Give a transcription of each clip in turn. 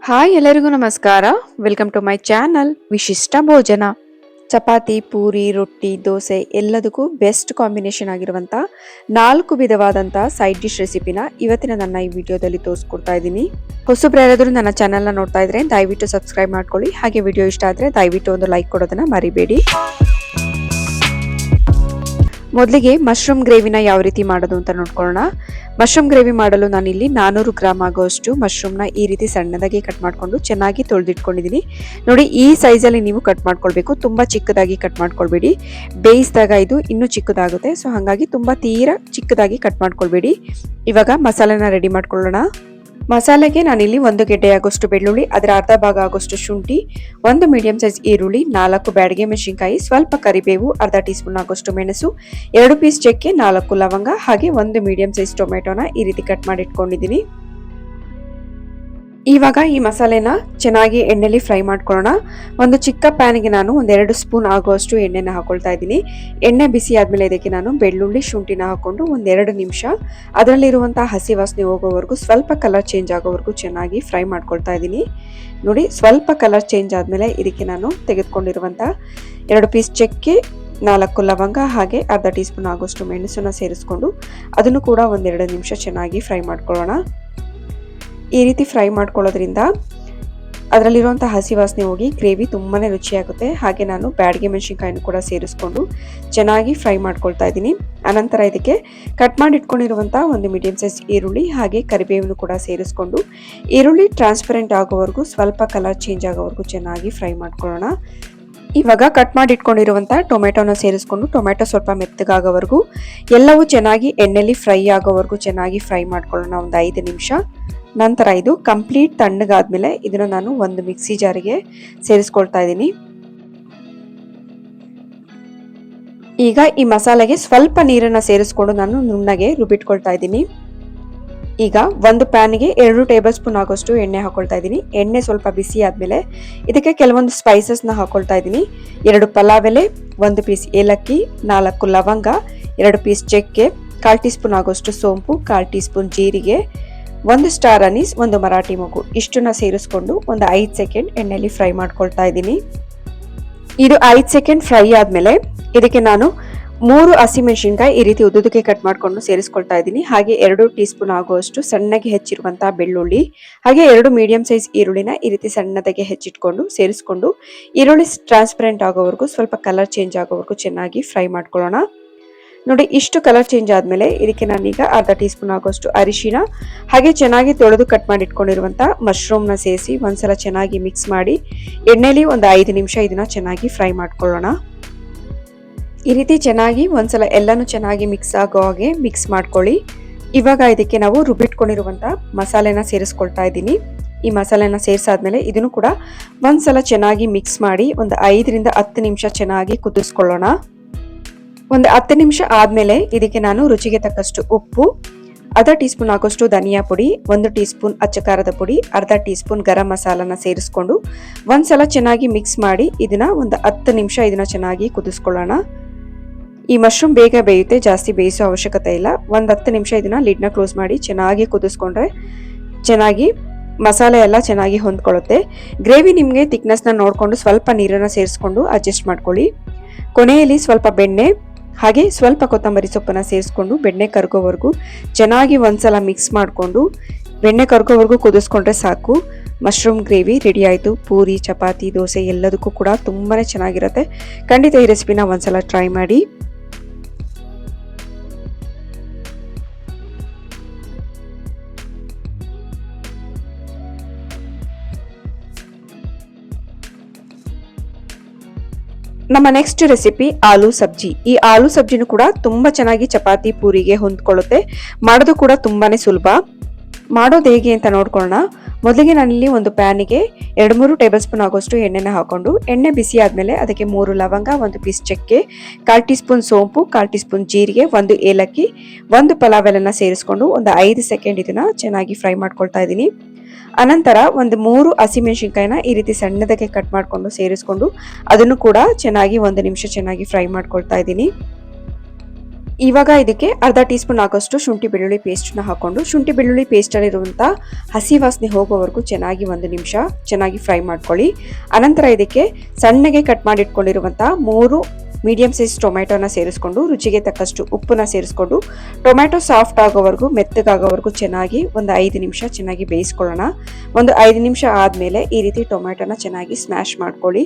Hi ಎಲ್ಲರಿಗೂ ನಮಸ್ಕಾರ. Welcome to my channel ವಿಶಿಷ್ಟ ಭೋಜನ. ಚಪಾತಿ, ಪೂರಿ, ರೊಟ್ಟಿ, ದೋಸೆ ಎಲ್ಲದಕ್ಕೂ ಬೆಸ್ಟ್ ಕಾಂಬಿನೇಷನ್ ಆಗಿರುವಂಥ 4 ವಿಧವಾದಂಥ ಸೈಡ್ ಡಿಶ್ ರೆಸಿಪಿನ ಇವತ್ತಿನ ನನ್ನ ಈ ವಿಡಿಯೋದಲ್ಲಿ ತೋರಿಸ್ಕೊಡ್ತಾ ಇದ್ದೀನಿ. ಹೊಸಬ್ರು ಯಾರಾದರೂ ನನ್ನ ಚಾನಲ್ನ ನೋಡ್ತಾ ಇದ್ರೆ ದಯವಿಟ್ಟು ಸಬ್ಸ್ಕ್ರೈಬ್ ಮಾಡ್ಕೊಳ್ಳಿ. ಹಾಗೆ ವಿಡಿಯೋ ಇಷ್ಟ ಆದರೆ ದಯವಿಟ್ಟು ಒಂದು ಲೈಕ್ ಕೊಡೋದನ್ನ ಮರಿಬೇಡಿ. ಮೊದಲಿಗೆ ಮಶ್ರೂಮ್ ಗ್ರೇವಿನ ಯಾವ ರೀತಿ ಮಾಡೋದು ಅಂತ ನೋಡ್ಕೊಳ್ಳೋಣ. ಮಶ್ರೂಮ್ ಗ್ರೇವಿ ಮಾಡಲು ನಾನಿಲ್ಲಿ 400 ಗ್ರಾಮ್ ಆಗುವಷ್ಟು ಮಶ್ರೂಮ್ನ ಈ ರೀತಿ ಸಣ್ಣದಾಗಿ ಕಟ್ ಮಾಡಿಕೊಂಡು ಚೆನ್ನಾಗಿ ತೊಳೆದಿಟ್ಕೊಂಡಿದ್ದೀನಿ. ನೋಡಿ, ಈ ಸೈಜಲ್ಲಿ ನೀವು ಕಟ್ ಮಾಡ್ಕೊಳ್ಬೇಕು. ತುಂಬ ಚಿಕ್ಕದಾಗಿ ಕಟ್ ಮಾಡ್ಕೊಳ್ಬೇಡಿ. ಬೇಯಿಸಿದಾಗ ಇದು ಇನ್ನೂ ಚಿಕ್ಕದಾಗುತ್ತೆ. ಸೊ ಹಾಗಾಗಿ ತುಂಬ ತೀರಾ ಚಿಕ್ಕದಾಗಿ ಕಟ್ ಮಾಡ್ಕೊಳ್ಬೇಡಿ. ಇವಾಗ ಮಸಾಲೆನ ರೆಡಿ ಮಾಡ್ಕೊಳ್ಳೋಣ. ಮಸಾಲೆಗೆ ನಾನಿಲ್ಲಿ 1 ಗೆಡ್ಡೆ ಆಗೋಷ್ಟು ಬೆಳ್ಳುಳ್ಳಿ, ಅದರ ಅರ್ಧ ಭಾಗ ಆಗೋಷ್ಟು ಶುಂಠಿ, 1 ಮೀಡಿಯಂ ಸೈಜ್ ಈರುಳ್ಳಿ, 4 ಬ್ಯಾಡಗೆ ಮೆಣಸಿನಕಾಯಿ, ಸ್ವಲ್ಪ ಕರಿಬೇವು, ಅರ್ಧ ಟೀ ಸ್ಪೂನ್ ಆಗೋಷ್ಟು ಮೆಣಸು, 2 ಪೀಸ್ ಚಕ್ಕೆ, 4 ಲವಂಗ, ಹಾಗೆ 1 ಮೀಡಿಯಂ ಸೈಜ್ ಟೊಮೆಟೊನ ಈ ರೀತಿ ಕಟ್ ಮಾಡಿ ಇಟ್ಕೊಂಡಿದ್ದೀನಿ. ಇವಾಗ ಈ ಮಸಾಲೆನ ಚೆನ್ನಾಗಿ ಎಣ್ಣೆಲಿ ಫ್ರೈ ಮಾಡ್ಕೊಳ್ಳೋಣ. ಒಂದು ಚಿಕ್ಕ ಪ್ಯಾನ್ಗೆ ನಾನು 2 ಸ್ಪೂನ್ ಆಗುವಷ್ಟು ಎಣ್ಣೆನ ಹಾಕೊಳ್ತಾ ಇದ್ದೀನಿ. ಎಣ್ಣೆ ಬಿಸಿ ಆದ್ಮೇಲೆ ಇದಕ್ಕೆ ನಾನು ಬೆಳ್ಳುಳ್ಳಿ, ಶುಂಠಿನ ಹಾಕೊಂಡು 1-2 ನಿಮಿಷ ಅದರಲ್ಲಿರುವಂತಹ ಹಸಿ ವಾಸನೆ ಹೋಗೋವರೆಗೂ, ಸ್ವಲ್ಪ ಕಲರ್ ಚೇಂಜ್ ಆಗೋವರೆಗೂ ಚೆನ್ನಾಗಿ ಫ್ರೈ ಮಾಡ್ಕೊಳ್ತಾ ಇದ್ದೀನಿ. ನೋಡಿ, ಸ್ವಲ್ಪ ಕಲರ್ ಚೇಂಜ್ ಆದ್ಮೇಲೆ ಇದಕ್ಕೆ ನಾನು ತೆಗೆದುಕೊಂಡಿರುವಂತ 2 ಪೀಸ್ ಚಕ್ಕೆ, 4 ಲವಂಗ, ಹಾಗೆ ಅರ್ಧ ಟೀ ಸ್ಪೂನ್ ಆಗುವಷ್ಟು ಮೆಣಸನ್ನ ಸೇರಿಸ್ಕೊಂಡು ಅದನ್ನು ಕೂಡ 1-2 ನಿಮಿಷ ಚೆನ್ನಾಗಿ ಫ್ರೈ ಮಾಡ್ಕೊಳ್ಳೋಣ. ಈ ರೀತಿ ಫ್ರೈ ಮಾಡ್ಕೊಳ್ಳೋದ್ರಿಂದ ಅದರಲ್ಲಿರುವಂಥ ಹಸಿ ವಾಸನೆ ಹೋಗಿ ಗ್ರೇವಿ ತುಂಬಾ ರುಚಿಯಾಗುತ್ತೆ. ಹಾಗೆ ನಾನು ಬ್ಯಾಡಗೆ ಮೆಣಸಿನಕಾಯಿನೂ ಕೂಡ ಸೇರಿಸ್ಕೊಂಡು ಚೆನ್ನಾಗಿ ಫ್ರೈ ಮಾಡ್ಕೊಳ್ತಾ ಇದ್ದೀನಿ. ಅನಂತರ ಇದಕ್ಕೆ ಕಟ್ ಮಾಡಿ ಇಟ್ಕೊಂಡಿರುವಂಥ 1 ಮೀಡಿಯಂ ಸೈಜ್ ಈರುಳ್ಳಿ ಹಾಗೆ ಕರಿಬೇವನ್ನು ಕೂಡ ಸೇರಿಸ್ಕೊಂಡು ಈರುಳ್ಳಿ ಟ್ರಾನ್ಸ್ಪರೆಂಟ್ ಆಗೋವರೆಗೂ, ಸ್ವಲ್ಪ ಕಲರ್ ಚೇಂಜ್ ಆಗೋವರೆಗೂ ಚೆನ್ನಾಗಿ ಫ್ರೈ ಮಾಡ್ಕೊಳ್ಳೋಣ. ಇವಾಗ ಕಟ್ ಮಾಡಿ ಇಟ್ಕೊಂಡಿರುವಂಥ ಟೊಮೆಟೊನ ಸೇರಿಸ್ಕೊಂಡು ಟೊಮೆಟೊ ಸ್ವಲ್ಪ ಮೆತ್ತಗಾಗೋವರೆಗೂ, ಎಲ್ಲವೂ ಚೆನ್ನಾಗಿ ಎಣ್ಣೆಲಿ ಫ್ರೈ ಆಗೋವರೆಗೂ ಚೆನ್ನಾಗಿ ಫ್ರೈ ಮಾಡ್ಕೊಳ್ಳೋಣ 5 ನಿಮಿಷ. ನಂತರ ಇದು ಕಂಪ್ಲೀಟ್ ತಣ್ಣಗಾದ್ಮೇಲೆ ಇದನ್ನು ನಾನು ಒಂದು ಮಿಕ್ಸಿ ಜಾರಿಗೆ ಸೇರಿಸ್ಕೊಳ್ತಾ ಇದ್ದೀನಿ. ಈಗ ಈ ಮಸಾಲೆಗೆ ಸ್ವಲ್ಪ ನೀರನ್ನ ಸೇರಿಸ್ಕೊಂಡು ನಾನು ನುಣ್ಣಗೆ ರುಬ್ಬಿಟ್ಕೊಳ್ತಾ ಇದ್ದೀನಿ. ಈಗ ಒಂದು ಪ್ಯಾನ್ಗೆ 2 ಟೇಬಲ್ ಸ್ಪೂನ್ ಆಗೋಷ್ಟು ಎಣ್ಣೆ ಹಾಕೊಳ್ತಾ ಇದ್ದೀನಿ. ಎಣ್ಣೆ ಸ್ವಲ್ಪ ಬಿಸಿ ಆದ್ಮೇಲೆ ಇದಕ್ಕೆ ಕೆಲವೊಂದು ಸ್ಪೈಸಸ್ನ ಹಾಕೊಳ್ತಾ ಇದ್ದೀನಿ. 2 ಪಲಾವ್ ಎಲೆ, 1 ಪೀಸ್ ಏಲಕ್ಕಿ, 4 ಲವಂಗ, 2 ಪೀಸ್ ಚಕ್ಕೆ, 1/4 ಟೀ ಸ್ಪೂನ್ ಆಗೋಷ್ಟು ಸೋಂಪು, 1/4 ಟೀ ಸ್ಪೂನ್ ಜೀರಿಗೆ, 1 ಸ್ಟಾರ್ ಅನೀಸ್, 1 ಮರಾಠಿ ಮೊಗ್ಗು ಇಷ್ಟನ್ನ ಸೇರಿಸ್ಕೊಂಡು 5 ಸೆಕೆಂಡ್ ಎಣ್ಣೆಲಿ ಫ್ರೈ ಮಾಡ್ಕೊಳ್ತಾ ಇದ್ದೀನಿ. ಇದು 5 ಸೆಕೆಂಡ್ ಫ್ರೈ ಆದ್ಮೇಲೆ ಇದಕ್ಕೆ ನಾನು 3 ಹಸಿಮೆಣಸಿನಕಾಯಿ ಈ ರೀತಿ ಉದ್ದುದಕ್ಕೆ ಕಟ್ ಮಾಡ್ಕೊಂಡು ಸೇರಿಸ್ಕೊಳ್ತಾ ಇದ್ದೀನಿ. ಹಾಗೆ 2 ಟೀ ಸ್ಪೂನ್ ಆಗುವಷ್ಟು ಸಣ್ಣಗೆ ಹೆಚ್ಚಿರುವಂತಹ ಬೆಳ್ಳುಳ್ಳಿ, ಹಾಗೆ 2 ಮೀಡಿಯಂ ಸೈಜ್ ಈರುಳ್ಳಿನ ಈ ರೀತಿ ಸಣ್ಣದಾಗಿ ಹೆಚ್ಚಿಟ್ಕೊಂಡು ಸೇರಿಸ್ಕೊಂಡು ಈರುಳ್ಳಿ ಟ್ರಾನ್ಸ್ಪರೆಂಟ್ ಆಗೋವರೆಗೂ, ಸ್ವಲ್ಪ ಕಲರ್ ಚೇಂಜ್ ಆಗೋವರೆಗೂ ಚೆನ್ನಾಗಿ ಫ್ರೈ ಮಾಡ್ಕೊಳ್ಳೋಣ. ನೋಡಿ, ಇಷ್ಟು ಕಲರ್ ಚೇಂಜ್ ಆದ್ಮೇಲೆ ಇದಕ್ಕೆ ನಾನೀಗ ಅರ್ಧ ಟೀ ಸ್ಪೂನ್ ಆಗೋಷ್ಟು ಅರಿಶಿನ ಹಾಗೆ ಚೆನ್ನಾಗಿ ತೊಳೆದು ಕಟ್ ಮಾಡಿ ಇಟ್ಕೊಂಡಿರುವಂತ ಮಶ್ರೂಮ್ನ ಸೇರಿಸಿ ಒಂದ್ಸಲ ಚೆನ್ನಾಗಿ ಮಿಕ್ಸ್ ಮಾಡಿ ಎಣ್ಣೆಲಿ 5 ನಿಮಿಷ ಇದನ್ನ ಚೆನ್ನಾಗಿ ಫ್ರೈ ಮಾಡ್ಕೊಳ್ಳೋಣ. ಈ ರೀತಿ ಚೆನ್ನಾಗಿ ಒಂದ್ಸಲ ಎಲ್ಲಾನು ಚೆನ್ನಾಗಿ ಮಿಕ್ಸ್ ಆಗೋ ಹಾಗೆ ಮಿಕ್ಸ್ ಮಾಡ್ಕೊಳ್ಳಿ. ಇವಾಗ ಇದಕ್ಕೆ ನಾವು ರುಬ್ಬಿಟ್ಕೊಂಡಿರುವಂತ ಮಸಾಲೆನ ಸೇರಿಸ್ಕೊಳ್ತಾ ಇದ್ದೀನಿ. ಈ ಮಸಾಲೆನ ಸೇರಿಸಾದ್ಮೇಲೆ ಇದನ್ನು ಕೂಡ ಒಂದ್ಸಲ ಚೆನ್ನಾಗಿ ಮಿಕ್ಸ್ ಮಾಡಿ 5ರಿಂದ 10 ನಿಮಿಷ ಚೆನ್ನಾಗಿ ಕುದಿಸ್ಕೊಳ್ಳೋಣ. 10 ನಿಮಿಷ ಆದ್ಮೇಲೆ ಇದಕ್ಕೆ ನಾನು ರುಚಿಗೆ ತಕ್ಕಷ್ಟು ಉಪ್ಪು, ಅರ್ಧ ಟೀ ಸ್ಪೂನ್ ಆಗೋಷ್ಟು ಧನಿಯಾ ಪುಡಿ, 1 ಟೀ ಸ್ಪೂನ್ ಅಚ್ಚ ಖಾರದ ಪುಡಿ, ಅರ್ಧ ಟೀ ಸ್ಪೂನ್ ಗರಂ ಮಸಾಲನ ಸೇರಿಸ್ಕೊಂಡು ಒಂದ್ಸಲ ಚೆನ್ನಾಗಿ ಮಿಕ್ಸ್ ಮಾಡಿ ಇದನ್ನ 10 ನಿಮಿಷ ಇದನ್ನ ಚೆನ್ನಾಗಿ ಕುದಿಸ್ಕೊಳ್ಳೋಣ. ಈ ಮಶ್ರೂಮ್ ಬೇಗ ಬೇಯುತ್ತೆ, ಜಾಸ್ತಿ ಬೇಯಿಸೋ ಅವಶ್ಯಕತೆ ಇಲ್ಲ. 10 ನಿಮಿಷ ಇದನ್ನ ಲಿಡ್ನ ಕ್ಲೋಸ್ ಮಾಡಿ ಚೆನ್ನಾಗಿ ಕುದಿಸ್ಕೊಂಡ್ರೆ ಚೆನ್ನಾಗಿ ಮಸಾಲೆ ಎಲ್ಲ ಚೆನ್ನಾಗಿ ಹೊಂದ್ಕೊಳ್ಳುತ್ತೆ. ಗ್ರೇವಿ ನಿಮಗೆ ಥಿಕ್ನೆಸ್ನ ನೋಡಿಕೊಂಡು ಸ್ವಲ್ಪ ನೀರನ್ನ ಸೇರಿಸ್ಕೊಂಡು ಅಡ್ಜಸ್ಟ್ ಮಾಡ್ಕೊಳ್ಳಿ. ಕೊನೆಯಲ್ಲಿ ಸ್ವಲ್ಪ ಬೆಣ್ಣೆ ಹಾಗೆ ಸ್ವಲ್ಪ ಕೊತ್ತಂಬರಿ ಸೊಪ್ಪನ್ನ ಸೇರಿಸ್ಕೊಂಡು ಬೆಣ್ಣೆ ಕರ್ಗೋವರೆಗೂ ಚೆನ್ನಾಗಿ ಒಂದ್ಸಲ ಮಿಕ್ಸ್ ಮಾಡಿಕೊಂಡು ಬೆಣ್ಣೆ ಕರ್ಗೋವರೆಗೂ ಕುದಿಸ್ಕೊಂಡ್ರೆ ಸಾಕು. ಮಶ್ರೂಮ್ ಗ್ರೇವಿ ರೆಡಿ ಆಯಿತು. ಪೂರಿ, ಚಪಾತಿ, ದೋಸೆ ಎಲ್ಲದಕ್ಕೂ ಕೂಡ ತುಂಬಾನೇ ಚೆನ್ನಾಗಿರುತ್ತೆ. ಖಂಡಿತ ಈ ರೆಸಿಪಿನ ಒಂದ್ಸಲ ಟ್ರೈ ಮಾಡಿ. ನಮ್ಮ ನೆಕ್ಸ್ಟ್ ರೆಸಿಪಿ ಆಲೂ ಸಬ್ಜಿ. ಈ ಆಲೂ ಸಬ್ಜಿನೂ ಕೂಡ ತುಂಬಾ ಚೆನ್ನಾಗಿ ಚಪಾತಿ, ಪೂರಿಗೆ ಹೊಂದ್ಕೊಳ್ಳುತ್ತೆ. ಮಾಡೋದು ಕೂಡ ತುಂಬಾನೇ ಸುಲಭ. ಮಾಡೋದು ಹೇಗೆ ಅಂತ ನೋಡ್ಕೊಳ್ಳೋಣ. ಮೊದಲಿಗೆ ನಾನಿಲ್ಲಿ ಒಂದು ಪ್ಯಾನಿಗೆ 2-3 ಟೇಬಲ್ ಸ್ಪೂನ್ ಆಗೋಷ್ಟು ಎಣ್ಣೆನ ಹಾಕೊಂಡು ಎಣ್ಣೆ ಬಿಸಿ ಆದ್ಮೇಲೆ ಅದಕ್ಕೆ 3 ಲವಂಗ, 1 ಪೀಸ್ ಚಕ್ಕೆ, 1/4 ಟೀ ಸ್ಪೂನ್ ಸೋಂಪು, 1/4 ಟೀ ಸ್ಪೂನ್ ಜೀರಿಗೆ, 1 ಏಲಕ್ಕಿ, 1 ಪಲಾವ್ ಎಲೆನ ಸೇರಿಸ್ಕೊಂಡು 5 ಸೆಕೆಂಡ್ ಇದನ್ನ ಚೆನ್ನಾಗಿ ಫ್ರೈ ಮಾಡ್ಕೊಳ್ತಾ ಇದ್ದೀನಿ. ಅನಂತರ 3 ಹಸಿಮೆಣಸಿನಕಾಯಿನ ಈ ರೀತಿ ಸಣ್ಣದಾಗಿ ಕಟ್ ಮಾಡ್ಕೊಂಡು ಸೇರಿಸ್ಕೊಂಡು ಅದನ್ನು ಕೂಡ ಚೆನ್ನಾಗಿ 1 ನಿಮಿಷ ಚೆನ್ನಾಗಿ ಫ್ರೈ ಮಾಡ್ಕೊಳ್ತಾ ಇದ್ದೀನಿ. ಇವಾಗ ಇದಕ್ಕೆ ಅರ್ಧ ಟೀ ಸ್ಪೂನ್ ಆಗೋಷ್ಟು ಶುಂಠಿ ಬೆಳ್ಳುಳ್ಳಿ ಪೇಸ್ಟ್ನ ಹಾಕೊಂಡು ಶುಂಠಿ ಬೆಳ್ಳುಳ್ಳಿ ಪೇಸ್ಟಲ್ಲಿರುವಂಥ ಹಸಿ ವಾಸನೆ ಹೋಗೋವರೆಗೂ ಚೆನ್ನಾಗಿ 1 ನಿಮಿಷ ಚೆನ್ನಾಗಿ ಫ್ರೈ ಮಾಡ್ಕೊಳ್ಳಿ. ಅನಂತರ ಇದಕ್ಕೆ ಸಣ್ಣಗೆ ಕಟ್ ಮಾಡಿ ಇಟ್ಕೊಂಡಿರುವಂಥ 3 ಮೀಡಿಯಂ ಸೈಜ್ ಟೊಮೆಟೊನ ಸೇರಿಸ್ಕೊಂಡು ರುಚಿಗೆ ತಕ್ಕಷ್ಟು ಉಪ್ಪನ್ನ ಸೇರಿಸ್ಕೊಂಡು ಟೊಮೆಟೊ ಸಾಫ್ಟ್ ಆಗೋವರೆಗೂ ಮೆತ್ತಗಾಗೋವರೆಗೂ ಚೆನ್ನಾಗಿ 5 ನಿಮಿಷ ಚೆನ್ನಾಗಿ ಬೇಯಿಸ್ಕೊಳ್ಳೋಣ. 5 ನಿಮಿಷ ಆದಮೇಲೆ ಈ ರೀತಿ ಟೊಮೆಟೊನ ಚೆನ್ನಾಗಿ ಸ್ಮ್ಯಾಶ್ ಮಾಡ್ಕೊಳ್ಳಿ.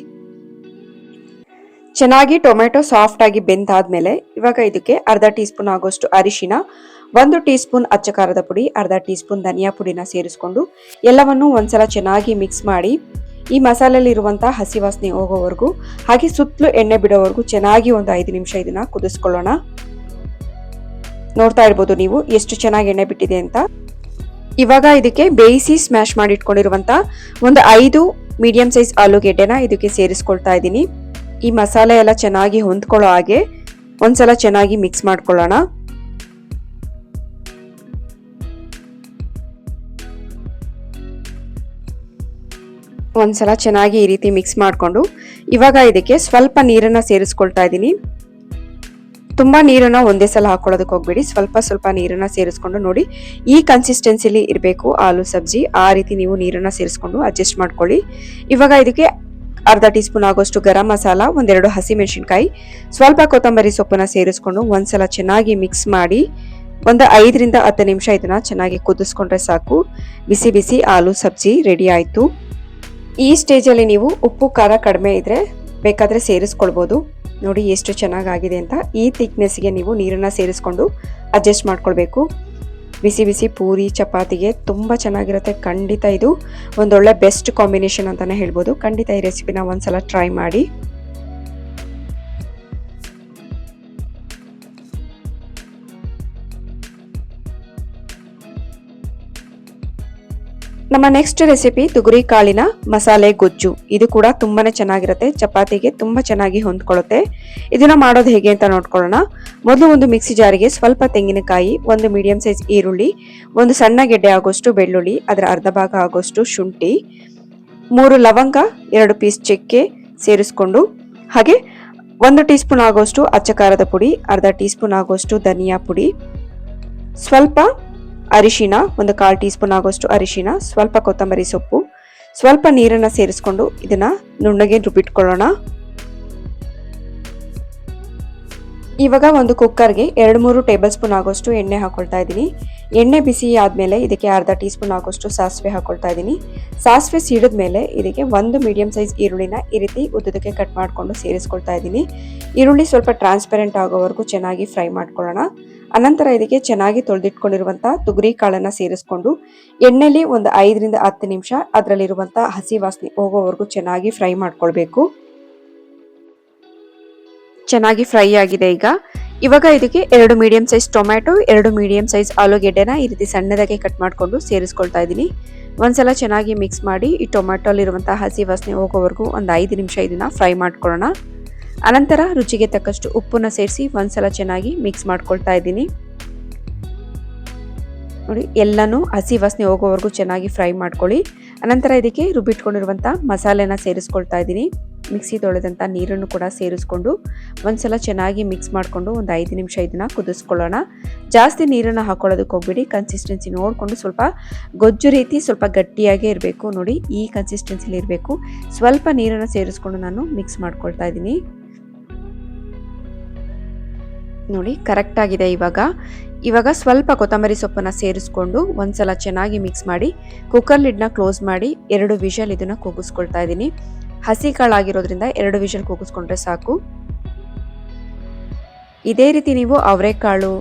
ಚೆನ್ನಾಗಿ ಟೊಮೆಟೊ ಸಾಫ್ಟ್ ಆಗಿ ಬೆಂದಾದ್ಮೇಲೆ ಇವಾಗ ಇದಕ್ಕೆ ಅರ್ಧ ಟೀ ಸ್ಪೂನ್ ಆಗೋಷ್ಟು ಅರಿಶಿನ, 1 ಟೀ ಸ್ಪೂನ್ ಅಚ್ಚ ಖಾರದ ಪುಡಿ, ಅರ್ಧ ಟೀ ಸ್ಪೂನ್ ಧನಿಯಾ ಪುಡಿನ ಸೇರಿಸ್ಕೊಂಡು ಎಲ್ಲವನ್ನೂ ಒಂದ್ಸಲ ಚೆನ್ನಾಗಿ ಮಿಕ್ಸ್ ಮಾಡಿ ಈ ಮಸಾಲೆಯಲ್ಲಿರುವಂತಹ ಹಸಿ ವಾಸನೆ ಹೋಗೋವರೆಗೂ ಹಾಗೆ ಸುತ್ತಲೂ ಎಣ್ಣೆ ಬಿಡೋವರೆಗೂ ಚೆನ್ನಾಗಿ 5 ನಿಮಿಷ ಇದನ್ನ ಕುದಿಸ್ಕೊಳ್ಳೋಣ. ನೋಡ್ತಾ ಇರ್ಬೋದು ನೀವು ಎಷ್ಟು ಚೆನ್ನಾಗಿ ಎಣ್ಣೆ ಬಿಟ್ಟಿದೆ ಅಂತ. ಇವಾಗ ಇದಕ್ಕೆ ಬೇಯಿಸಿ ಸ್ಮ್ಯಾಶ್ ಮಾಡಿ ಇಟ್ಕೊಂಡಿರುವಂತ 5 ಮೀಡಿಯಂ ಸೈಜ್ ಆಲೂಗೆಡ್ಡೆನ ಇದಕ್ಕೆ ಸೇರಿಸ್ಕೊಳ್ತಾ ಇದ್ದೀನಿ. ಈ ಮಸಾಲೆ ಎಲ್ಲ ಚೆನ್ನಾಗಿ ಹೊಂದ್ಕೊಳ್ಳೋ ಹಾಗೆ ಒಂದ್ಸಲ ಚೆನ್ನಾಗಿ ಮಿಕ್ಸ್ ಮಾಡ್ಕೊಳ್ಳೋಣ. ಒಂದ್ಸಲ ಚೆನ್ನಾಗಿ ಈ ರೀತಿ ಮಿಕ್ಸ್ ಮಾಡಿಕೊಂಡು ಇವಾಗ ಇದಕ್ಕೆ ಸ್ವಲ್ಪ ನೀರನ್ನ ಸೇರಿಸ್ಕೊಳ್ತಾ ಇದ್ದೀನಿ. ತುಂಬಾ ನೀರನ್ನ ಒಂದೇ ಸಲ ಹಾಕೊಳ್ಳೋದಕ್ಕೆ ಹೋಗ್ಬೇಡಿ, ಸ್ವಲ್ಪ ನೀರನ್ನ ಸೇರಿಸ್ಕೊಂಡು ನೋಡಿ ಈ ಕನ್ಸಿಸ್ಟೆನ್ಸಿಲಿ ಇರಬೇಕು ಆಲೂ ಸಬ್ಜಿ. ಆ ರೀತಿ ನೀವು ನೀರನ್ನ ಸೇರಿಸ್ಕೊಂಡು ಅಡ್ಜಸ್ಟ್ ಮಾಡ್ಕೊಳ್ಳಿ. ಇವಾಗ ಇದಕ್ಕೆ ಅರ್ಧ ಟೀ ಸ್ಪೂನ್ ಆಗೋಷ್ಟು ಗರಂ ಮಸಾಲ, 1-2 ಹಸಿ ಮೆಣಸಿನಕಾಯಿ, ಸ್ವಲ್ಪ ಕೊತ್ತಂಬರಿ ಸೊಪ್ಪನ್ನ ಸೇರಿಸ್ಕೊಂಡು ಒಂದ್ಸಲ ಚೆನ್ನಾಗಿ ಮಿಕ್ಸ್ ಮಾಡಿ 5 ರಿಂದ 10 ನಿಮಿಷ ಇದನ್ನ ಚೆನ್ನಾಗಿ ಕುದಿಸ್ಕೊಂಡ್ರೆ ಸಾಕು. ಬಿಸಿ ಬಿಸಿ ಆಲೂ ಸಬ್ಜಿ ರೆಡಿ ಆಯ್ತು. ಈ ಸ್ಟೇಜಲ್ಲಿ ನೀವು ಉಪ್ಪು ಖಾರ ಕಡಿಮೆ ಇದ್ರೆ ಬೇಕಾದ್ರೆ ಸೇರಿಸ್ಕೊಳ್ಬೋದು. ನೋಡಿ ಎಷ್ಟು ಚೆನ್ನಾಗಿದೆ ಅಂತ. ಈ ಥಿಕ್ನೆಸ್ಗೆ ನೀವು ನೀರನ್ನ ಸೇರಿಸ್ಕೊಂಡು ಅಡ್ಜಸ್ಟ್ ಮಾಡ್ಕೊಳ್ಬೇಕು. ಬಿಸಿ ಬಿಸಿ ಪೂರಿ ಚಪಾತಿಗೆ ತುಂಬ ಚೆನ್ನಾಗಿರುತ್ತೆ. ಖಂಡಿತ ಇದು ಒಂದೊಳ್ಳೆ ಬೆಸ್ಟ್ ಕಾಂಬಿನೇಷನ್ ಅಂತಾನೆ ಹೇಳ್ಬೋದು. ಖಂಡಿತ ಈ ರೆಸಿಪಿನ ಒಂದ್ಸಲ ಟ್ರೈ ಮಾಡಿ. ನಮ್ಮ ನೆಕ್ಸ್ಟ್ ರೆಸಿಪಿ ತುಗುರಿ ಕಾಳಿನ ಮಸಾಲೆ ಗೊಜ್ಜು. ಇದು ಕೂಡ ತುಂಬಾನೇ ಚೆನ್ನಾಗಿರುತ್ತೆ, ಚಪಾತಿಗೆ ತುಂಬಾ ಚೆನ್ನಾಗಿ ಹೊಂದ್ಕೊಳ್ಳುತ್ತೆ. ಇದನ್ನ ಮಾಡೋದು ಹೇಗೆ ಅಂತ ನೋಡ್ಕೊಳ್ಳೋಣ. ಮೊದಲು ಒಂದು ಮಿಕ್ಸಿ ಜಾರಿಗೆ ಸ್ವಲ್ಪ ತೆಂಗಿನಕಾಯಿ, 1 ಮೀಡಿಯಂ ಸೈಜ್ ಈರುಳ್ಳಿ, 1 ಸಣ್ಣ ಗೆಡ್ಡೆ ಆಗೋಷ್ಟು ಬೆಳ್ಳುಳ್ಳಿ, ಅದರ ಅರ್ಧ ಭಾಗ ಆಗೋಷ್ಟು ಶುಂಠಿ, 3 ಲವಂಗ, 2 ಪೀಸ್ ಚಕ್ಕೆ ಸೇರಿಸ್ಕೊಂಡು ಹಾಗೆ 1 ಟೀ ಸ್ಪೂನ್ ಆಗೋಷ್ಟು ಅಚ್ಚ ಖಾರದ ಪುಡಿ, ಅರ್ಧ ಟೀ ಸ್ಪೂನ್ ಆಗೋಷ್ಟು ಧನಿಯಾ ಪುಡಿ, ಸ್ವಲ್ಪ ಅರಿಶಿನ, 1/4 ಟೀ ಸ್ಪೂನ್ ಆಗೋಷ್ಟು ಅರಿಶಿನ, ಸ್ವಲ್ಪ ಕೊತ್ತಂಬರಿ ಸೊಪ್ಪು, ಸ್ವಲ್ಪ ನೀರನ್ನ ಸೇರಿಸ್ಕೊಂಡು ಇದನ್ನ ನುಣ್ಣಗೆ ರುಬ್ಬಿಟ್ಕೊಳ್ಳೋಣ. ಇವಾಗ ಒಂದು ಕುಕ್ಕರ್ಗೆ 2-3 ಟೇಬಲ್ ಸ್ಪೂನ್ ಆಗೋಷ್ಟು ಎಣ್ಣೆ ಹಾಕೊಳ್ತಾ ಇದ್ದೀನಿ. ಎಣ್ಣೆ ಬಿಸಿ ಆದ್ಮೇಲೆ ಇದಕ್ಕೆ ಅರ್ಧ ಟೀ ಸ್ಪೂನ್ ಆಗೋಷ್ಟು ಸಾಸಿವೆ ಹಾಕೊಳ್ತಾ ಇದ್ದೀನಿ. ಸಾಸಿವೆ ಸಿಡಿದ್ಮೇಲೆ ಇದಕ್ಕೆ 1 ಮೀಡಿಯಂ ಸೈಜ್ ಈರುಳ್ಳಿನ ಈ ರೀತಿ ಉದ್ದಕ್ಕೆ ಕಟ್ ಮಾಡ್ಕೊಂಡು ಸೇರಿಸ್ಕೊಳ್ತಾ ಇದ್ದೀನಿ. ಈರುಳ್ಳಿ ಸ್ವಲ್ಪ ಟ್ರಾನ್ಸ್ಪರೆಂಟ್ ಆಗೋವರೆಗೂ ಚೆನ್ನಾಗಿ ಫ್ರೈ ಮಾಡ್ಕೊಳ್ಳೋಣ. ಅನಂತರ ಇದಕ್ಕೆ ಚೆನ್ನಾಗಿ ತೊಳೆದಿಟ್ಕೊಂಡಿರುವಂತಹ ತುಗರಿ ಕಾಳನ್ನ ಸೇರಿಸ್ಕೊಂಡು ಎಣ್ಣೆಲಿ 5 ರಿಂದ 10 ನಿಮಿಷ ಅದರಲ್ಲಿರುವಂತಹ ಹಸಿ ವಾಸನೆ ಹೋಗೋವರೆಗೂ ಚೆನ್ನಾಗಿ ಫ್ರೈ ಮಾಡ್ಕೊಳ್ಬೇಕು. ಚೆನ್ನಾಗಿ ಫ್ರೈ ಆಗಿದೆ. ಇವಾಗ ಇದಕ್ಕೆ 2 medium size tomato, 2 medium size ಆಲೂಗೆಡ್ಡೆನ ಈ ರೀತಿ ಸಣ್ಣದಾಗಿ ಕಟ್ ಮಾಡ್ಕೊಂಡು ಸೇರಿಸ್ಕೊಳ್ತಾ ಇದ್ದೀನಿ. ಒಂದ್ಸಲ ಚೆನ್ನಾಗಿ ಮಿಕ್ಸ್ ಮಾಡಿ ಈ ಟೊಮ್ಯಾಟೊ ಅಲ್ಲಿರುವಂತಹ ಹಸಿ ವಾಸನೆ ಹೋಗೋವರೆಗೂ 5 ನಿಮಿಷ ಇದನ್ನ ಫ್ರೈ ಮಾಡ್ಕೊಳ್ಳೋಣ. ಅನಂತರ ರುಚಿಗೆ ತಕ್ಕಷ್ಟು ಉಪ್ಪನ್ನ ಸೇರಿಸಿ ಒಂದ್ಸಲ ಚೆನ್ನಾಗಿ ಮಿಕ್ಸ್ ಮಾಡ್ಕೊಳ್ತಾ ಇದ್ದೀನಿ. ನೋಡಿ ಎಲ್ಲನೂ ಹಸಿ ವಾಸನೆ ಹೋಗೋವರೆಗೂ ಚೆನ್ನಾಗಿ ಫ್ರೈ ಮಾಡ್ಕೊಳ್ಳಿ. ಅನಂತರ ಇದಕ್ಕೆ ರುಬ್ಬಿಟ್ಕೊಂಡಿರುವಂಥ ಮಸಾಲೆನ ಸೇರಿಸ್ಕೊಳ್ತಾ ಇದ್ದೀನಿ. ಮಿಕ್ಸಿ ತೊಳೆದಂಥ ನೀರನ್ನು ಕೂಡ ಸೇರಿಸ್ಕೊಂಡು ಒಂದ್ಸಲ ಚೆನ್ನಾಗಿ ಮಿಕ್ಸ್ ಮಾಡಿಕೊಂಡು 5 ನಿಮಿಷ ಇದನ್ನ ಕುದಿಸ್ಕೊಳ್ಳೋಣ. ಜಾಸ್ತಿ ನೀರನ್ನು ಹಾಕೊಳ್ಳೋದಕ್ಕೆ ಹೋಗ್ಬಿಡಿ. ಕನ್ಸಿಸ್ಟೆನ್ಸಿ ನೋಡಿಕೊಂಡು ಸ್ವಲ್ಪ ಗೊಜ್ಜು ರೀತಿ ಸ್ವಲ್ಪ ಗಟ್ಟಿಯಾಗೇ ಇರಬೇಕು. ನೋಡಿ ಈ ಕನ್ಸಿಸ್ಟೆನ್ಸಿಲಿ ಇರಬೇಕು. ಸ್ವಲ್ಪ ನೀರನ್ನು ಸೇರಿಸ್ಕೊಂಡು ನಾನು ಮಿಕ್ಸ್ ಮಾಡ್ಕೊಳ್ತಾ ಇದ್ದೀನಿ. ನೋಡಿ ಕರೆಕ್ಟ್ ಆಗಿದೆ. ಇವಾಗ ಸ್ವಲ್ಪ ಕೊತ್ತಂಬರಿ ಸೊಪ್ಪನ್ನ ಸೇರಿಸ್ಕೊಂಡು ಒಂದ್ಸಲ ಚೆನ್ನಾಗಿ ಮಿಕ್ಸ್ ಮಾಡಿ ಕುಕ್ಕರ್ ಲಿಡ್ನ ಕ್ಲೋಸ್ ಮಾಡಿ 2 ವಿಷಲ್ ಇದನ್ನ ಕೂಗಿಸ್ಕೊಳ್ತಾ ಇದ್ದೀನಿ. ಹಸಿ ಕಾಳಾಗಿರೋದ್ರಿಂದ 2 ವಿಷಲ್ ಕೂಗಿಸ್ಕೊಂಡ್ರೆ ಸಾಕು. ಇದೇ ರೀತಿ ನೀವು ಅವರೆಕಾಳು,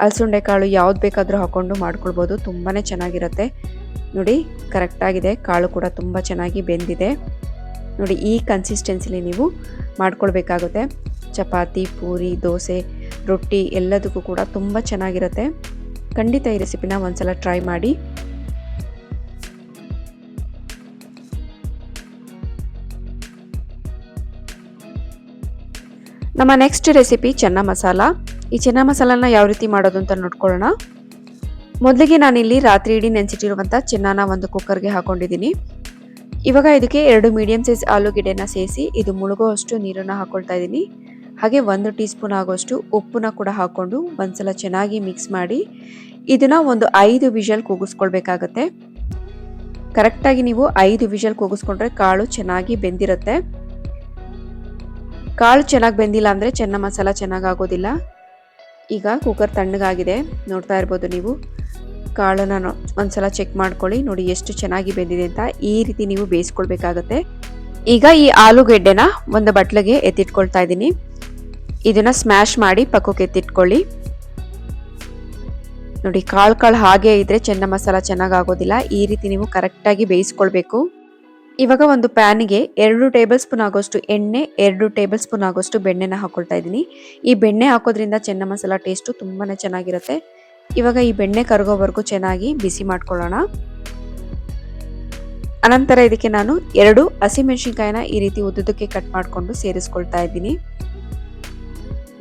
ಅಲಸಂಡೆ ಕಾಳು ಯಾವ್ದು ಬೇಕಾದರೂ ಹಾಕೊಂಡು ಮಾಡ್ಕೊಳ್ಬೋದು. ತುಂಬಾನೇ ಚೆನ್ನಾಗಿರುತ್ತೆ. ನೋಡಿ ಕರೆಕ್ಟ್ ಆಗಿದೆ. ಕಾಳು ಕೂಡ ತುಂಬ ಚೆನ್ನಾಗಿ ಬೆಂದಿದೆ. ನೋಡಿ ಈ ಕನ್ಸಿಸ್ಟೆನ್ಸಿಲಿ ನೀವು ಮಾಡ್ಕೊಳ್ಬೇಕಾಗುತ್ತೆ. ಚಪಾತಿ, ಪೂರಿ, ದೋಸೆ, ರೊಟ್ಟಿ ಎಲ್ಲದಕ್ಕೂ ಕೂಡ ತುಂಬ ಚೆನ್ನಾಗಿರುತ್ತೆ. ಖಂಡಿತ ಈ ರೆಸಿಪಿನ ಒಂದ್ಸಲ ಟ್ರೈ ಮಾಡಿ. ನಮ್ಮ ನೆಕ್ಸ್ಟ್ ರೆಸಿಪಿ ಚೆನ್ನ ಮಸಾಲ. ಈ ಚೆನ್ನ ಮಸಾಲನ ಯಾವ ರೀತಿ ಮಾಡೋದು ಅಂತ ನೋಡ್ಕೊಳ್ಳೋಣ. ಮೊದಲಿಗೆ ನಾನಿಲ್ಲಿ ರಾತ್ರಿ ಇಡೀ ನೆನೆಸಿಟ್ಟಿರುವಂಥ ಚೆನ್ನನ ಒಂದು ಕುಕ್ಕರ್ಗೆ ಹಾಕೊಂಡಿದ್ದೀನಿ. ಇವಾಗ ಇದಕ್ಕೆ 2 ಮೀಡಿಯಂ ಸೈಜ್ ಆಲೂಗೆಡ್ಡೆನ ಸೇರಿಸಿ ಇದು ಮುಳುಗೋ ಅಷ್ಟು ನೀರನ್ನು ಹಾಕೊಳ್ತಾ ಇದ್ದೀನಿ. ಹಾಗೆ 1 ಟೀ ಸ್ಪೂನ್ ಆಗೋಷ್ಟು ಉಪ್ಪನ್ನ ಕೂಡ ಹಾಕ್ಕೊಂಡು ಒಂದ್ಸಲ ಚೆನ್ನಾಗಿ ಮಿಕ್ಸ್ ಮಾಡಿ ಇದನ್ನ ಒಂದು 5 ವಿಷಲ್ ಕೂಗಿಸ್ಕೊಳ್ಬೇಕಾಗತ್ತೆ. ಕರೆಕ್ಟಾಗಿ ನೀವು 5 ವಿಷಲ್ ಕೂಗಿಸ್ಕೊಂಡ್ರೆ ಕಾಳು ಚೆನ್ನಾಗಿ ಬೆಂದಿರುತ್ತೆ. ಕಾಳು ಚೆನ್ನಾಗಿ ಬೆಂದಿಲ್ಲ ಅಂದರೆ ಚೆನ್ನ ಮಸಾಲ ಚೆನ್ನಾಗಿ ಆಗೋದಿಲ್ಲ. ಈಗ ಕುಕ್ಕರ್ ತಣ್ಣಗಾಗಿದೆ, ನೋಡ್ತಾ ಇರ್ಬೋದು ನೀವು. ಕಾಳನ್ನು ಒಂದ್ಸಲ ಚೆಕ್ ಮಾಡ್ಕೊಳ್ಳಿ, ನೋಡಿ ಎಷ್ಟು ಚೆನ್ನಾಗಿ ಬೆಂದಿದೆ ಅಂತ. ಈ ರೀತಿ ನೀವು ಬೇಯಿಸ್ಕೊಳ್ಬೇಕಾಗತ್ತೆ. ಈಗ ಈ ಆಲೂಗೆಡ್ಡೆನ ಒಂದು ಬಟ್ಲಿಗೆ ಎತ್ತಿಟ್ಕೊಳ್ತಾ ಇದ್ದೀನಿ. ಇದನ್ನ ಸ್ಮ್ಯಾಶ್ ಮಾಡಿ ಪಕ್ಕಕ್ಕೆ ಎತ್ತಿಟ್ಕೊಳ್ಳಿ. ನೋಡಿ ಕಾಳು ಹಾಗೆ ಇದ್ರೆ ಚೆನ್ನ ಮಸಾಲ ಚೆನ್ನಾಗಿ ಆಗೋದಿಲ್ಲ. ಈ ರೀತಿ ನೀವು ಕರೆಕ್ಟಾಗಿ ಬೇಯಿಸ್ಕೊಳ್ಬೇಕು. ಇವಾಗ ಒಂದು ಪ್ಯಾನ್ಗೆ 2 ಟೇಬಲ್ ಸ್ಪೂನ್ ಆಗೋಷ್ಟು ಎಣ್ಣೆ, 2 ಟೇಬಲ್ ಸ್ಪೂನ್ ಆಗೋಷ್ಟು ಬೆಣ್ಣೆನ ಹಾಕೊಳ್ತಾ ಇದ್ದೀನಿ. ಈ ಬೆಣ್ಣೆ ಹಾಕೋದ್ರಿಂದ ಚೆನ್ನ ಮಸಾಲ ಟೇಸ್ಟು ತುಂಬಾನೇ ಚೆನ್ನಾಗಿರುತ್ತೆ. ಇವಾಗ ಈ ಬೆಣ್ಣೆ ಕರಗೋವರೆಗೂ ಚೆನ್ನಾಗಿ ಬಿಸಿ ಮಾಡ್ಕೊಳ್ಳೋಣ. ಅನಂತರ ಇದಕ್ಕೆ ನಾನು 2 ಹಸಿಮೆಣಸಿನಕಾಯಿನ ಈ ರೀತಿ ಉದ್ದುದಕ್ಕೆ ಕಟ್ ಮಾಡಿಕೊಂಡು ಸೇರಿಸ್ಕೊಳ್ತಾ ಇದ್ದೀನಿ.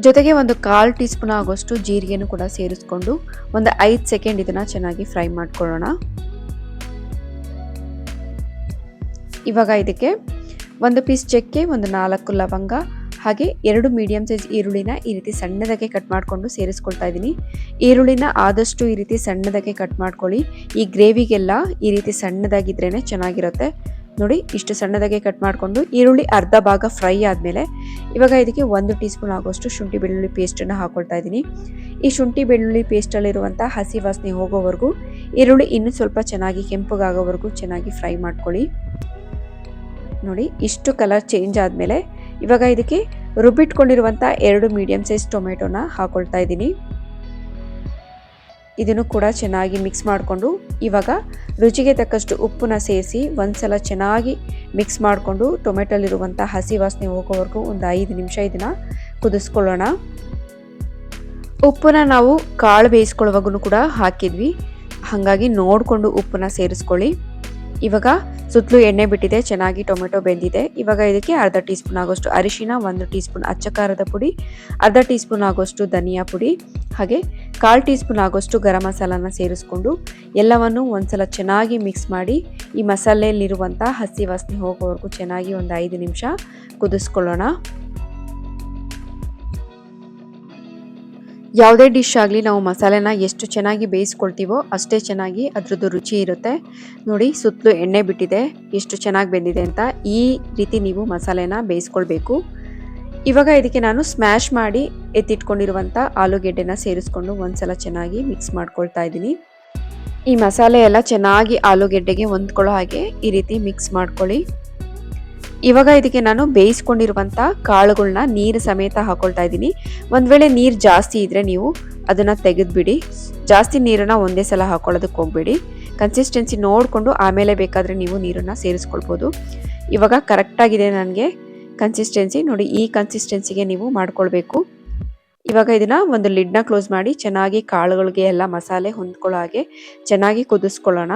ಜೊತೆಗೆ ಒಂದು 1/4 ಟೀ ಸ್ಪೂನ್ ಆಗೋಷ್ಟು ಜೀರಿಗೆನೂ ಕೂಡ ಸೇರಿಸ್ಕೊಂಡು ಒಂದು 5 ಸೆಕೆಂಡ್ ಇದನ್ನ ಚೆನ್ನಾಗಿ ಫ್ರೈ ಮಾಡ್ಕೊಳ್ಳೋಣ. ಇವಾಗ ಇದಕ್ಕೆ 1 ಪೀಸ್ ಚಕ್ಕೆ, ಒಂದು 4 ಲವಂಗ, ಹಾಗೆ 2 ಮೀಡಿಯಂ ಸೈಜ್ ಈರುಳ್ಳಿನ ಈ ರೀತಿ ಸಣ್ಣದಾಗಿ ಕಟ್ ಮಾಡಿಕೊಂಡು ಸೇರಿಸ್ಕೊಳ್ತಾ ಇದ್ದೀನಿ. ಈರುಳ್ಳಿನ ಆದಷ್ಟು ಈ ರೀತಿ ಸಣ್ಣದಾಗಿ ಕಟ್ ಮಾಡ್ಕೊಳ್ಳಿ. ಈ ಗ್ರೇವಿಗೆಲ್ಲ ಈ ರೀತಿ ಸಣ್ಣದಾಗಿದ್ರೇನೆ ಚೆನ್ನಾಗಿರುತ್ತೆ. ನೋಡಿ ಇಷ್ಟು ಸಣ್ಣದಾಗಿ ಕಟ್ ಮಾಡಿಕೊಂಡು ಈರುಳ್ಳಿ ಅರ್ಧ ಭಾಗ ಫ್ರೈ ಆದಮೇಲೆ ಇವಾಗ ಇದಕ್ಕೆ 1 ಟೀ ಸ್ಪೂನ್ ಆಗೋಷ್ಟು ಶುಂಠಿ ಬೆಳ್ಳುಳ್ಳಿ ಪೇಸ್ಟನ್ನು ಹಾಕೊಳ್ತಾ ಇದ್ದೀನಿ. ಈ ಶುಂಠಿ ಬೆಳ್ಳುಳ್ಳಿ ಪೇಸ್ಟಲ್ಲಿರುವಂಥ ಹಸಿ ವಾಸನೆ ಹೋಗೋವರೆಗೂ, ಈರುಳ್ಳಿ ಇನ್ನೂ ಸ್ವಲ್ಪ ಚೆನ್ನಾಗಿ ಕೆಂಪಗಾಗೋವರೆಗೂ ಚೆನ್ನಾಗಿ ಫ್ರೈ ಮಾಡ್ಕೊಳ್ಳಿ. ನೋಡಿ ಇಷ್ಟು ಕಲರ್ ಚೇಂಜ್ ಆದಮೇಲೆ ಇವಾಗ ಇದಕ್ಕೆ ರುಬ್ಬಿಟ್ಕೊಂಡಿರುವಂಥ 2 ಮೀಡಿಯಂ ಸೈಜ್ ಟೊಮೆಟೊನ ಹಾಕೊಳ್ತಾ ಇದ್ದೀನಿ. ಇದನ್ನು ಕೂಡ ಚೆನ್ನಾಗಿ ಮಿಕ್ಸ್ ಮಾಡಿಕೊಂಡು ಇವಾಗ ರುಚಿಗೆ ತಕ್ಕಷ್ಟು ಉಪ್ಪನ್ನ ಸೇರಿಸಿ ಒಂದ್ಸಲ ಚೆನ್ನಾಗಿ ಮಿಕ್ಸ್ ಮಾಡಿಕೊಂಡು ಟೊಮೆಟೊಲಿರುವಂಥ ಹಸಿ ವಾಸನೆ ಹೋಗೋವರೆಗೂ ಒಂದು 5 ನಿಮಿಷ ಇದನ್ನು ಕುದಿಸ್ಕೊಳ್ಳೋಣ. ಉಪ್ಪನ್ನ ನಾವು ಕಾಳು ಬೇಯಿಸ್ಕೊಳ್ಳುವಾಗೂ ಕೂಡ ಹಾಕಿದ್ವಿ, ಹಾಗಾಗಿ ನೋಡಿಕೊಂಡು ಉಪ್ಪನ್ನ ಸೇರಿಸ್ಕೊಳ್ಳಿ. ಇವಾಗ ಸುತ್ತಲೂ ಎಣ್ಣೆ ಬಿಟ್ಟಿದೆ, ಚೆನ್ನಾಗಿ ಟೊಮೆಟೊ ಬೆಂದಿದೆ. ಇವಾಗ ಇದಕ್ಕೆ ಅರ್ಧ ಟೀ ಸ್ಪೂನ್ ಆಗೋಷ್ಟು ಅರಿಶಿನ, 1 ಟೀ ಸ್ಪೂನ್ ಅಚ್ಚ ಖಾರದ ಪುಡಿ, ಅರ್ಧ ಟೀ ಸ್ಪೂನ್ ಆಗೋಷ್ಟು ಧನಿಯಾ ಪುಡಿ, ಹಾಗೆ 1/4 ಟೀ ಸ್ಪೂನ್ ಆಗೋಷ್ಟು ಗರಂ ಮಸಾಲಾನ ಸೇರಿಸ್ಕೊಂಡು ಎಲ್ಲವನ್ನು ಒಂದ್ಸಲ ಚೆನ್ನಾಗಿ ಮಿಕ್ಸ್ ಮಾಡಿ ಈ ಮಸಾಲೆಯಲ್ಲಿರುವಂಥ ಹಸಿ ವಾಸನೆ ಹೋಗೋವರೆಗೂ ಚೆನ್ನಾಗಿ ಒಂದು 5 ನಿಮಿಷ ಕುದಿಸ್ಕೊಳ್ಳೋಣ. ಯಾವುದೇ ಡಿಶ್ ಆಗಲಿ ನಾವು ಮಸಾಲೆನ ಎಷ್ಟು ಚೆನ್ನಾಗಿ ಬೇಯಿಸ್ಕೊಳ್ತೀವೋ ಅಷ್ಟೇ ಚೆನ್ನಾಗಿ ಅದ್ರದ್ದು ರುಚಿ ಇರುತ್ತೆ. ನೋಡಿ ಸುತ್ತಲೂ ಎಣ್ಣೆ ಬಿಟ್ಟಿದೆ, ಎಷ್ಟು ಚೆನ್ನಾಗಿ ಬೆಂದಿದೆ ಅಂತ. ಈ ರೀತಿ ನೀವು ಮಸಾಲೆನ ಬೇಯಿಸ್ಕೊಳ್ಬೇಕು. ಇವಾಗ ಇದಕ್ಕೆ ನಾನು ಸ್ಮ್ಯಾಶ್ ಮಾಡಿ ಎತ್ತಿಟ್ಕೊಂಡಿರುವಂಥ ಆಲೂಗೆಡ್ಡೆನ ಸೇರಿಸ್ಕೊಂಡು ಒಂದ್ಸಲ ಚೆನ್ನಾಗಿ ಮಿಕ್ಸ್ ಮಾಡ್ಕೊಳ್ತಾ ಇದ್ದೀನಿ. ಈ ಮಸಾಲೆ ಎಲ್ಲ ಚೆನ್ನಾಗಿ ಆಲೂಗೆಡ್ಡೆಗೆ ಹೊಂದ್ಕೊಳ್ಳೋ ಹಾಗೆ ಈ ರೀತಿ ಮಿಕ್ಸ್ ಮಾಡ್ಕೊಳ್ಳಿ. ಇವಾಗ ಇದಕ್ಕೆ ನಾನು ಬೇಯಿಸ್ಕೊಂಡಿರುವಂಥ ಕಾಳುಗಳನ್ನ ನೀರು ಸಮೇತ ಹಾಕೊಳ್ತಾ ಇದ್ದೀನಿ. ಒಂದು ವೇಳೆ ನೀರು ಜಾಸ್ತಿ ಇದ್ದರೆ ನೀವು ಅದನ್ನು ತೆಗೆದುಬಿಡಿ. ಜಾಸ್ತಿ ನೀರನ್ನು ಒಂದೇ ಸಲ ಹಾಕೊಳ್ಳೋದಕ್ಕೆ ಹೋಗಬೇಡಿ. ಕನ್ಸಿಸ್ಟೆನ್ಸಿ ನೋಡಿಕೊಂಡು ಆಮೇಲೆ ಬೇಕಾದರೆ ನೀವು ನೀರನ್ನು ಸೇರಿಸ್ಕೊಳ್ಬೋದು. ಇವಾಗ ಕರೆಕ್ಟಾಗಿದೆ ನನಗೆ ಕನ್ಸಿಸ್ಟೆನ್ಸಿ. ನೋಡಿ ಈ ಕನ್ಸಿಸ್ಟೆನ್ಸಿಗೆ ನೀವು ಮಾಡ್ಕೊಳ್ಬೇಕು. ಇವಾಗ ಇದನ್ನು ಒಂದು ಲಿಡ್ನ ಕ್ಲೋಸ್ ಮಾಡಿ ಚೆನ್ನಾಗಿ ಕಾಳುಗಳಿಗೆ ಎಲ್ಲ ಮಸಾಲೆ ಹೊಂದ್ಕೊಳ್ಳೋ ಹಾಗೆ ಚೆನ್ನಾಗಿ ಕುದಿಸ್ಕೊಳ್ಳೋಣ.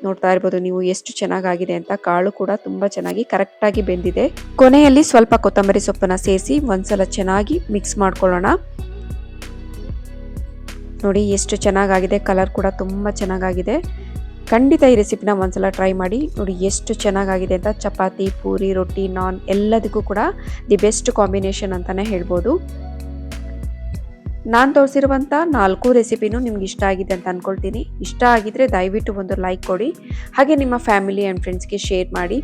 ನೋಡ್ತಾ ಇರ್ಬೋದು ನೀವು ಎಷ್ಟು ಚೆನ್ನಾಗಿದೆ ಅಂತ. ಕಾಳು ಕೂಡ ತುಂಬ ಚೆನ್ನಾಗಿ ಕರೆಕ್ಟಾಗಿ ಬೆಂದಿದೆ. ಕೊನೆಯಲ್ಲಿ ಸ್ವಲ್ಪ ಕೊತ್ತಂಬರಿ ಸೊಪ್ಪನ್ನ ಸೇರಿಸಿ ಒಂದ್ಸಲ ಚೆನ್ನಾಗಿ ಮಿಕ್ಸ್ ಮಾಡ್ಕೊಳ್ಳೋಣ. ನೋಡಿ ಎಷ್ಟು ಚೆನ್ನಾಗಿದೆ, ಕಲರ್ ಕೂಡ ತುಂಬ ಚೆನ್ನಾಗಿದೆ. ಖಂಡಿತ ಈ ರೆಸಿಪಿನ ಒಂದ್ಸಲ ಟ್ರೈ ಮಾಡಿ. ನೋಡಿ ಎಷ್ಟು ಚೆನ್ನಾಗಿದೆ ಅಂತ. ಚಪಾತಿ, ಪೂರಿ, ರೊಟ್ಟಿ, ನಾನ್ ಎಲ್ಲದಕ್ಕೂ ಕೂಡ ದಿ ಬೆಸ್ಟ್ ಕಾಂಬಿನೇಷನ್ ಅಂತಾನೆ ಹೇಳ್ಬೋದು. ನಾನು ತೋರಿಸಿರುವಂಥ 4 ರೆಸಿಪಿನೂ ನಿಮ್ಗೆ ಇಷ್ಟ ಆಗಿದೆ ಅಂತ ಅಂದ್ಕೊಳ್ತೀನಿ. ಇಷ್ಟ ಆಗಿದ್ರೆ ದಯವಿಟ್ಟು ಒಂದು ಲೈಕ್ ಕೊಡಿ, ಹಾಗೆ ನಿಮ್ಮ ಫ್ಯಾಮಿಲಿ ಆ್ಯಂಡ್ ಫ್ರೆಂಡ್ಸ್ಗೆ ಶೇರ್ ಮಾಡಿ.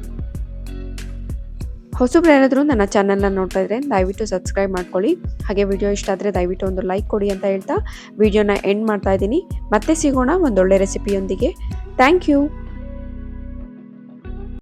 ಹೊಸಬ್ರು ಯಾರಾದರೂ ನನ್ನ ಚಾನಲ್ನ ನೋಡ್ತಾ ಇದ್ರೆ ದಯವಿಟ್ಟು ಸಬ್ಸ್ಕ್ರೈಬ್ ಮಾಡ್ಕೊಳ್ಳಿ. ಹಾಗೆ ವಿಡಿಯೋ ಇಷ್ಟ ಆದರೆ ದಯವಿಟ್ಟು ಒಂದು ಲೈಕ್ ಕೊಡಿ ಅಂತ ಹೇಳ್ತಾ ವಿಡಿಯೋನ ಎಂಡ್ ಮಾಡ್ತಾ ಇದ್ದೀನಿ. ಮತ್ತೆ ಸಿಗೋಣ ಒಂದೊಳ್ಳೆ ರೆಸಿಪಿಯೊಂದಿಗೆ. Thank you.